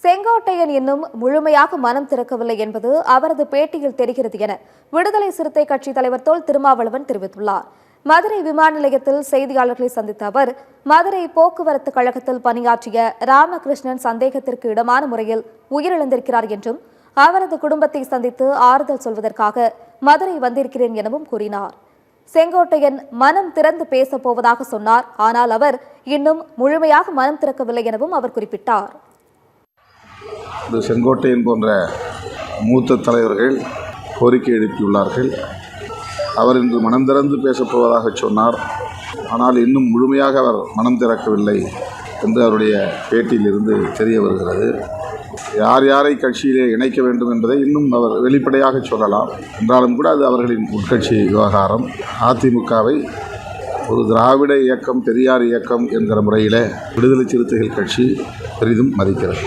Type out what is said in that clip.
செங்கோட்டையன் இன்னும் முழுமையாக மனம் திறக்கவில்லை என்பது அவரது பேட்டியில் தெரிகிறது என விடுதலை சிறுத்தை கட்சி தலைவர் தொல் திருமாவளவன் தெரிவித்துள்ளார். மதுரை விமான நிலையத்தில் செய்தியாளர்களை சந்தித்த அவர், மதுரை போக்குவரத்து கழகத்தில் பணியாற்றிய ராமகிருஷ்ணன் சந்தேகத்திற்கு இடமான முறையில் உயிரிழந்திருக்கிறார் என்றும், அவரது குடும்பத்தை சந்தித்து ஆறுதல் சொல்வதற்காக மதுரை வந்திருக்கிறேன் எனவும் கூறினார். செங்கோட்டையன் மனம் திறந்து பேசப் போவதாக சொன்னார். ஆனால் அவர் இன்னும் முழுமையாக மனம் திறக்கவில்லை எனவும் அவர் குறிப்பிட்டார். செங்கோட்டையன் போன்ற மூத்த தலைவர்கள் கோரிக்கை எழுப்பியுள்ளார்கள். அவர் இன்று மனம் திறந்து பேசப்போவதாக சொன்னார். ஆனால் இன்னும் முழுமையாக அவர் மனம் திறக்கவில்லை என்று அவருடைய பேட்டியிலிருந்து தெரிய வருகிறது. யார் யாரை கட்சியிலே இணைக்க வேண்டும் என்பதை இன்னும் அவர் வெளிப்படையாக சொல்லலாம். என்றாலும் கூட அது அவர்களின் உட்கட்சி விவகாரம். அதிமுகவை ஒரு திராவிட இயக்கம், பெரியார் இயக்கம் என்கிற முறையில் விடுதலை சிறுத்தைகள் கட்சி பெரிதும் மதிக்கிறது.